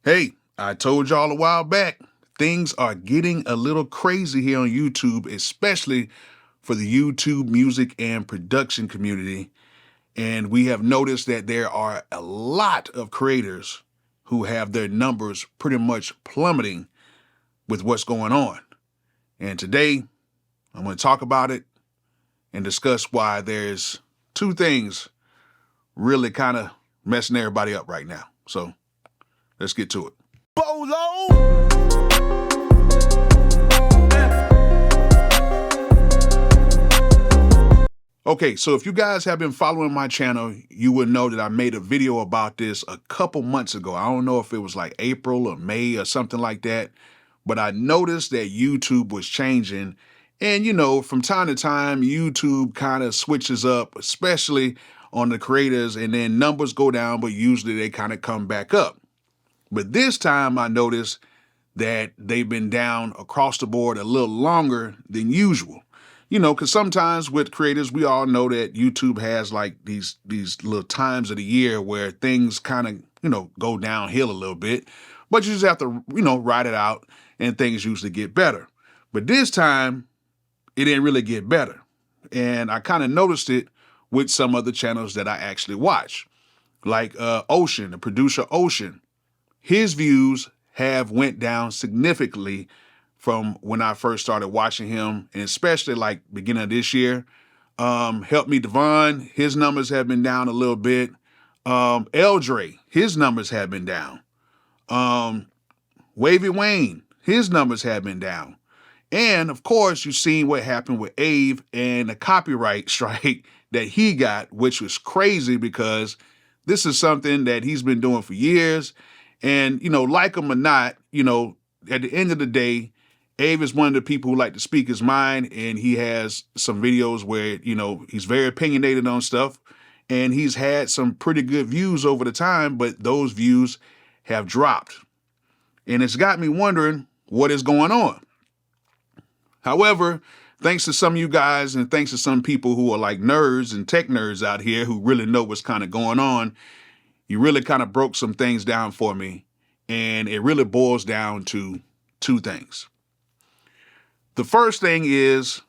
Hey, I told y'all a while back, things are getting a little crazy here on YouTube, especially for the YouTube music and production community. And we have noticed that there are a lot of creators who have their numbers pretty much plummeting with what's going on. And today, I'm going to talk about it and discuss why there's two things really kind of messing everybody up right now. So let's get to it. Bolo! Okay, so if you guys have been following my channel, you would know that I made a video about this a couple months ago. I don't know if it was like April or May or something like that, but I noticed that YouTube was changing. And from time to time, YouTube kind of switches up, especially on the creators, and then numbers go down, but usually they kind of come back up. But this time I noticed that they've been down across the board a little longer than usual. Because sometimes with creators, we all know that YouTube has like these little times of the year where things kind of, go downhill a little bit, but you just have to, ride it out and things usually get better. But this time it didn't really get better. And I kind of noticed it with some other channels that I actually watch, like Ocean, the producer Ocean. His views have went down significantly from when I first started watching him, and especially like beginning of this year. Help Me Devon, his numbers have been down a little bit. Eldre, his numbers have been down. Wavy Wayne, his numbers have been down. And of course, you've seen what happened with Ave and the copyright strike that he got, which was crazy because this is something that he's been doing for years. And, like him or not, at the end of the day, Abe is one of the people who like to speak his mind, and he has some videos where, he's very opinionated on stuff, and he's had some pretty good views over the time, but those views have dropped. And it's got me wondering what is going on. However, thanks to some of you guys and thanks to some people who are like nerds and tech nerds out here who really know what's kind of going on, you really kind of broke some things down for me, and it really boils down to two things. The first thing is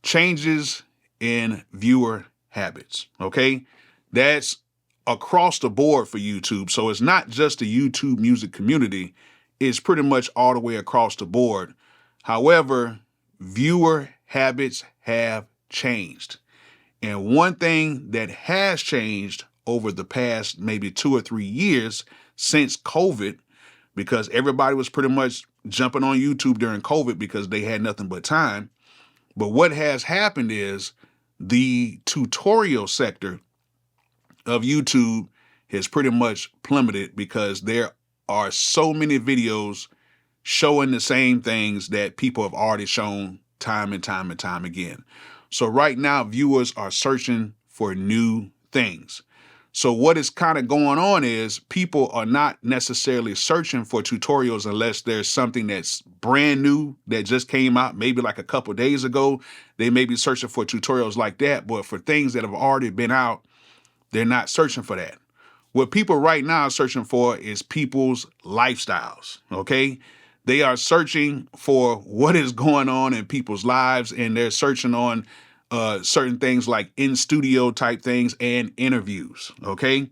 changes in viewer habits, okay? That's across the board for YouTube. So it's not just the YouTube music community, it's pretty much all the way across the board. However, viewer habits have changed. And one thing that has changed over the past maybe 2 or 3 years since COVID, because everybody was pretty much jumping on YouTube during COVID because they had nothing but time. But what has happened is the tutorial sector of YouTube has pretty much plummeted because there are so many videos showing the same things that people have already shown time and time and time again. So right now, viewers are searching for new things. So what is kind of going on is people are not necessarily searching for tutorials unless there's something that's brand new that just came out, maybe like a couple days ago. They may be searching for tutorials like that, but for things that have already been out, they're not searching for that. What people right now are searching for is people's lifestyles, okay? They are searching for what is going on in people's lives, and they're searching on certain things like in-studio type things and interviews, okay?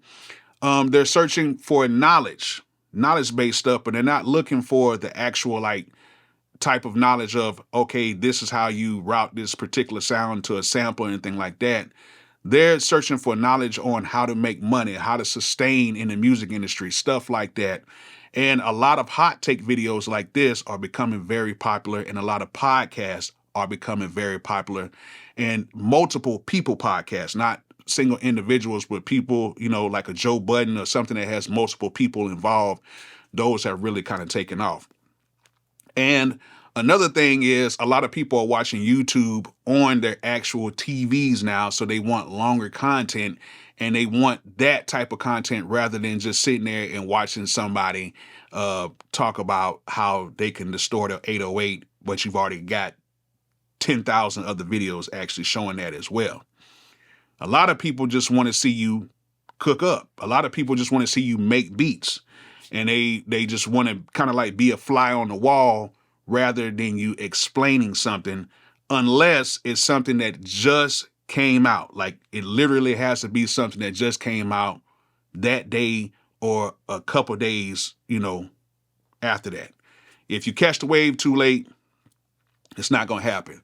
They're searching for knowledge-based stuff, but they're not looking for the actual like type of knowledge of, okay, this is how you route this particular sound to a sample or anything like that. They're searching for knowledge on how to make money, how to sustain in the music industry, stuff like that. And a lot of hot take videos like this are becoming very popular, and a lot of podcasts are becoming very popular, and multiple people podcasts, not single individuals, but people, like a Joe Budden or something that has multiple people involved. Those have really kind of taken off. And another thing is a lot of people are watching YouTube on their actual TVs now, so they want longer content, and they want that type of content rather than just sitting there and watching somebody talk about how they can distort an 808, but you've already got 10,000 other videos actually showing that as well. A lot of people just want to see you cook up. A lot of people just want to see you make beats. and they just want to kind of like be a fly on the wall rather than you explaining something, unless it's something that just came out. Like it literally has to be something that just came out that day or a couple days, after that. If you catch the wave too late, it's not going to happen.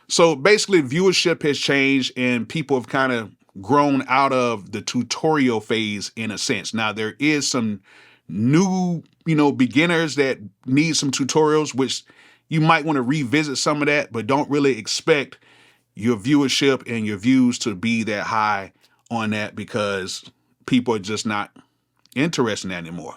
So basically, viewership has changed and people have kind of grown out of the tutorial phase in a sense. Now, there is some new, beginners that need some tutorials, which you might want to revisit some of that, but don't really expect your viewership and your views to be that high on that because people are just not interested in that anymore.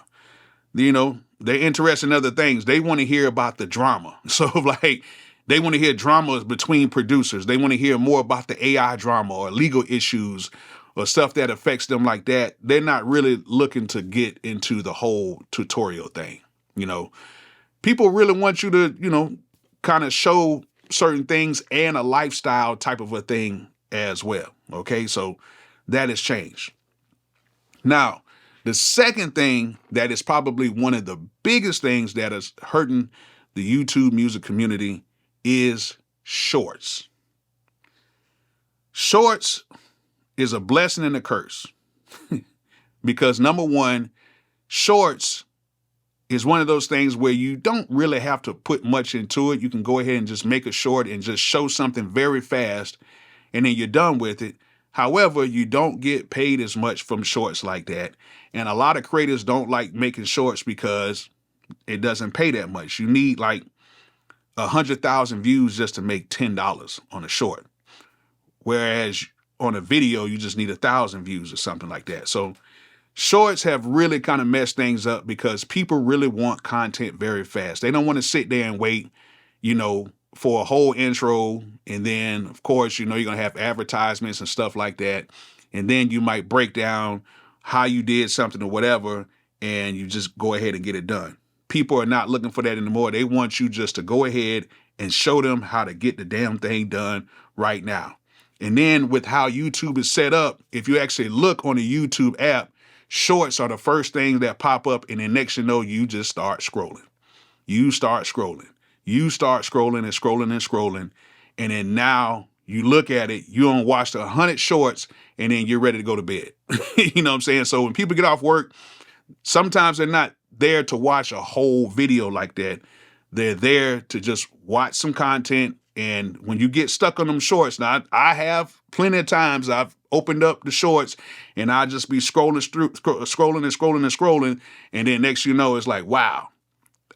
They're interested in other things. They want to hear about the drama. So like they want to hear dramas between producers. They want to hear more about the AI drama or legal issues or stuff that affects them like that. They're not really looking to get into the whole tutorial thing. People really want you to, kind of show certain things and a lifestyle type of a thing as well. Okay. So that has changed. Now, the second thing that is probably one of the biggest things that is hurting the YouTube music community is shorts. Shorts is a blessing and a curse because number one, shorts is one of those things where you don't really have to put much into it. You can go ahead and just make a short and just show something very fast and then you're done with it. However, you don't get paid as much from shorts like that. And a lot of creators don't like making shorts because it doesn't pay that much. You need like 100,000 views just to make $10 on a short. Whereas on a video, you just need 1,000 views or something like that. So shorts have really kind of messed things up because people really want content very fast. They don't want to sit there and wait, for a whole intro. And then, of course, you're going to have advertisements and stuff like that. And then you might break down how you did something or whatever, and you just go ahead and get it done. People are not looking for that anymore. They want you just to go ahead and show them how to get the damn thing done right now. And then with how YouTube is set up, if you actually look on the YouTube app, shorts are the first thing that pop up. And then next you know, you just start scrolling. You start scrolling. You start scrolling and scrolling and scrolling. And then now you look at it, you don't watch the 100 shorts and then you're ready to go to bed. You know what I'm saying? So when people get off work, sometimes they're not there to watch a whole video like that. They're there to just watch some content. And when you get stuck on them shorts, now I have plenty of times I've opened up the shorts and I just be scrolling and scrolling and scrolling. And then next you know, it's like, wow,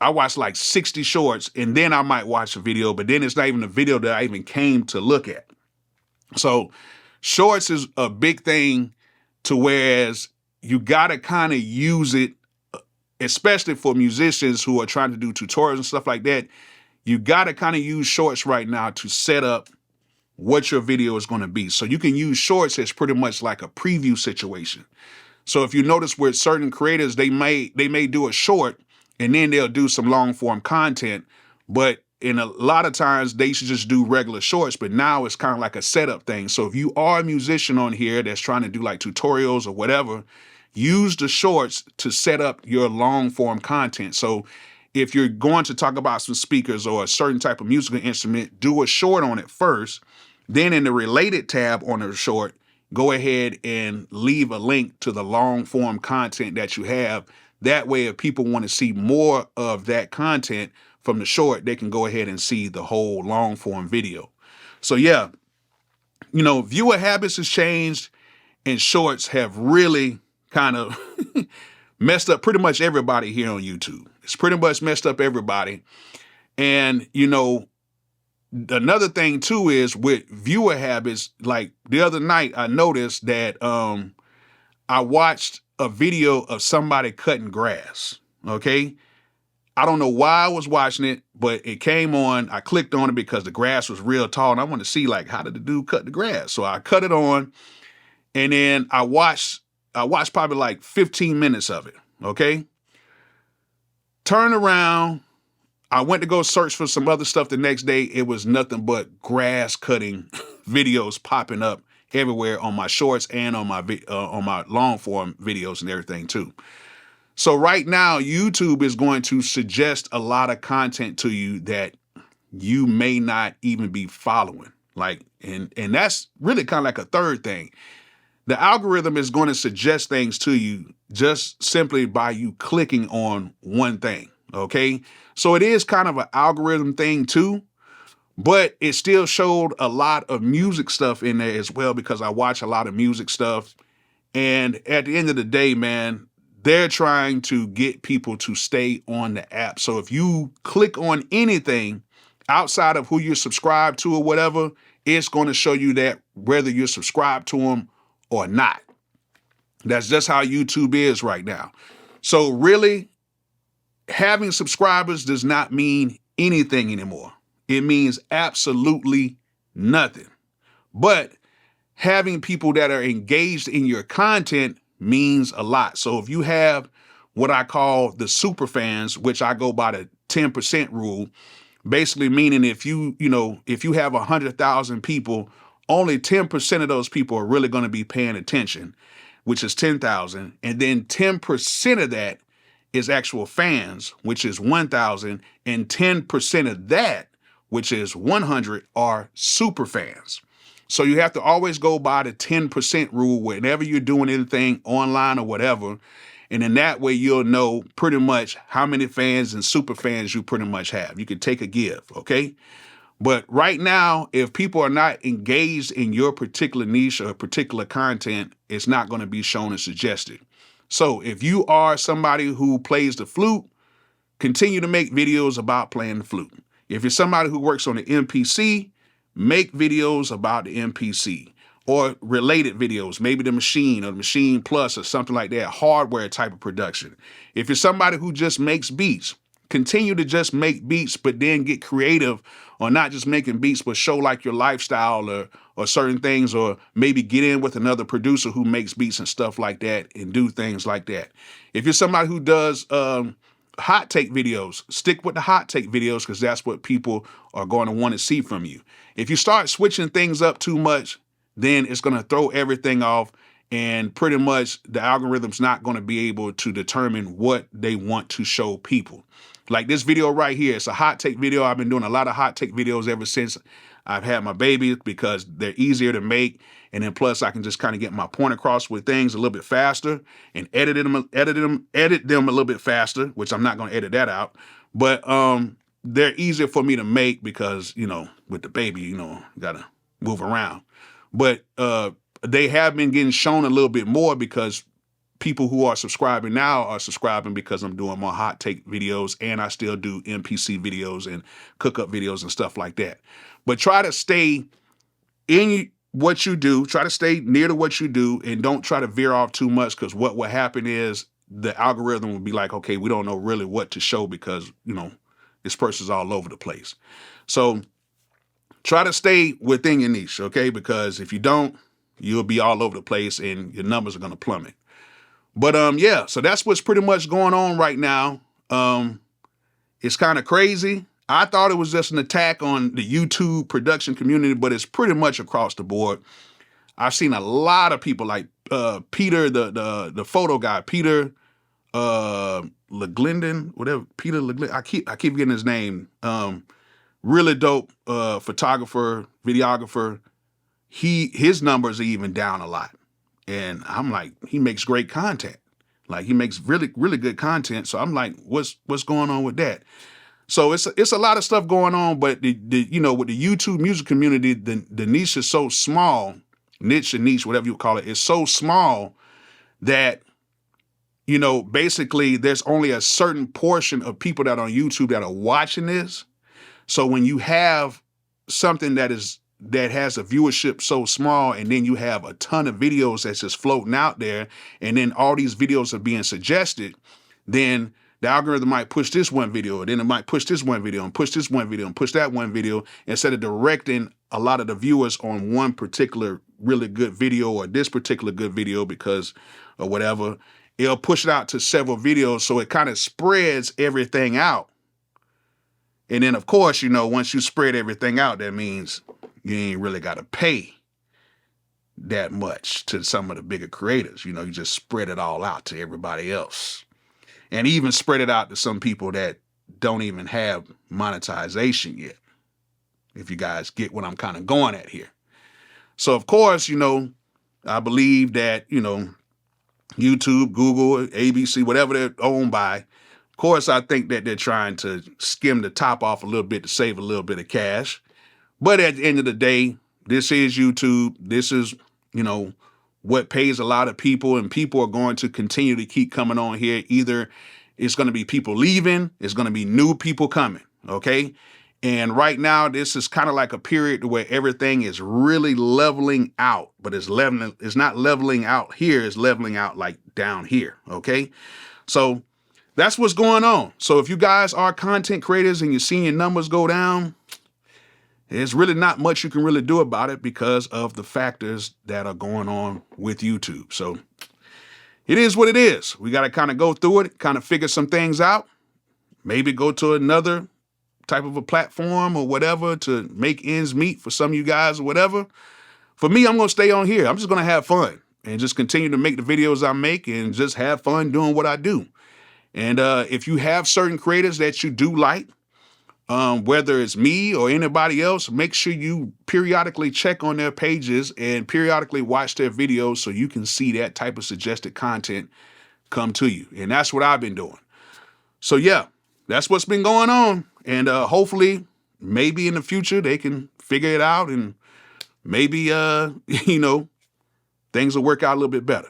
I watched like 60 shorts and then I might watch a video, but then it's not even a video that I even came to look at. So shorts is a big thing to whereas you got to kind of use it, especially for musicians who are trying to do tutorials and stuff like that. You got to kind of use shorts right now to set up what your video is going to be. So you can use shorts as pretty much like a preview situation. So if you notice with certain creators, they may do a short and then they'll do some long form content, but in a lot of times they should just do regular shorts, but now it's kind of like a setup thing. So if you are a musician on here that's trying to do like tutorials or whatever, use the shorts to set up your long form content. So if you're going to talk about some speakers or a certain type of musical instrument, do a short on it first. Then in the related tab on the short, go ahead and leave a link to the long form content that you have. That way, if people want to see more of that content from the short, they can go ahead and see the whole long form video. So yeah, viewer habits has changed and shorts have really kind of messed up pretty much everybody here on YouTube. It's pretty much messed up everybody. And, another thing too is with viewer habits, like the other night I noticed that I watched a video of somebody cutting grass. Okay. I don't know why I was watching it, but it came on. I clicked on it because the grass was real tall and I wanted to see like, how did the dude cut the grass? So I cut it on and then I watched probably like 15 minutes of it. Okay. Turn around. I went to go search for some other stuff the next day. It was nothing but grass cutting videos popping up everywhere on my shorts and on my long form videos and everything too. So right now, YouTube is going to suggest a lot of content to you that you may not even be following. Like, and that's really kind of like a third thing. The algorithm is going to suggest things to you just simply by you clicking on one thing. Okay. So it is kind of an algorithm thing too, but it still showed a lot of music stuff in there as well, because I watch a lot of music stuff. And at the end of the day, man, they're trying to get people to stay on the app. So if you click on anything outside of who you're subscribed to or whatever, it's going to show you that whether you're subscribed to them or not. That's just how YouTube is right now. So really, having subscribers does not mean anything anymore. It means absolutely nothing. But having people that are engaged in your content means a lot. So if you have what I call the super fans, which I go by the 10% rule, basically meaning if you have 100,000 people, only 10% of those people are really going to be paying attention, which is 10,000. And then 10% of that is actual fans, which is 1,000. And 10% of that, which is 100, are super fans. So you have to always go by the 10% rule whenever you're doing anything online or whatever. And in that way, you'll know pretty much how many fans and super fans you pretty much have. You can take a give, okay? But right now, if people are not engaged in your particular niche or particular content, it's not going to be shown and suggested. So if you are somebody who plays the flute, continue to make videos about playing the flute. If you're somebody who works on the MPC, make videos about the MPC or related videos, maybe the Machine or the Machine Plus or something like that, hardware type of production. If you're somebody who just makes beats, continue to just make beats, but then get creative on not just making beats, but show like your lifestyle or certain things, or maybe get in with another producer who makes beats and stuff like that and do things like that. If you're somebody who does hot take videos, stick with the hot take videos, because that's what people are going to want to see from you. If you start switching things up too much, then it's going to throw everything off, and pretty much the algorithm's not going to be able to determine what they want to show people. Like this video right here, it's a hot take video. I've been doing a lot of hot take videos ever since I've had my baby, because they're easier to make. And then plus I can just kind of get my point across with things a little bit faster and edit them a little bit faster, which I'm not going to edit that out. But they're easier for me to make because, with the baby, you got to move around. But they have been getting shown a little bit more because people who are subscribing now are subscribing because I'm doing more hot take videos, and I still do MPC videos and cook up videos and stuff like that. But try to stay in what you do, try to stay near to what you do, and don't try to veer off too much, because what will happen is the algorithm will be like, okay, we don't know really what to show because, this person's all over the place. So try to stay within your niche, okay? Because if you don't, you'll be all over the place and your numbers are going to plummet. But yeah, so that's what's pretty much going on right now. It's kind of crazy. I thought it was just an attack on the YouTube production community, but it's pretty much across the board. I've seen a lot of people like Peter, the photo guy, Peter LeGlendon, whatever, Peter LeGlendon. I keep getting his name. Really dope photographer, videographer. His numbers are even down a lot. And I'm like, he makes great content. Like he makes really, really good content. So I'm like, what's going on with that? So it's a lot of stuff going on, but with the YouTube music community, the niche is so small, niche, whatever you call it, is so small that, basically there's only a certain portion of people that are on YouTube that are watching this. So when you have something that has a viewership so small, and then you have a ton of videos that's just floating out there, and then all these videos are being suggested, then the algorithm might push this one video, and then it might push this one video and push this one video and push that one video, instead of directing a lot of the viewers on one particular really good video or this particular good video because or whatever. It'll push it out to several videos, so it kind of spreads everything out. And then, of course, once you spread everything out, that means you ain't really got to pay that much to some of the bigger creators. You just spread it all out to everybody else. and even spread it out to some people that don't even have monetization yet, if you guys get what I'm kind of going at here. So, of course, I believe that, YouTube, Google, ABC, whatever they're owned by, of course, I think that they're trying to skim the top off a little bit to save a little bit of cash. But at the end of the day, this is YouTube. This is, what pays a lot of people, and people are going to continue to keep coming on here. Either it's going to be people leaving, it's going to be new people coming, okay? And right now, this is kind of like a period where everything is really leveling out, but it's not leveling out here, it's leveling out like down here, okay? So that's what's going on. So if you guys are content creators and you're seeing your numbers go down, there's really not much you can really do about it because of the factors that are going on with YouTube. So it is what it is. We got to kind of go through it, kind of figure some things out, maybe go to another type of a platform or whatever to make ends meet for some of you guys or whatever. For me, I'm going to stay on here. I'm just going to have fun and just continue to make the videos I make and just have fun doing what I do. And if you have certain creators that you do like, whether it's me or anybody else, make sure you periodically check on their pages and periodically watch their videos so you can see that type of suggested content come to you. And that's what I've been doing. So yeah, that's what's been going on. And hopefully, maybe in the future, they can figure it out and maybe, things will work out a little bit better.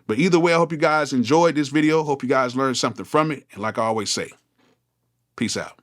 But either way, I hope you guys enjoyed this video. Hope you guys learned something from it. And like I always say, peace out.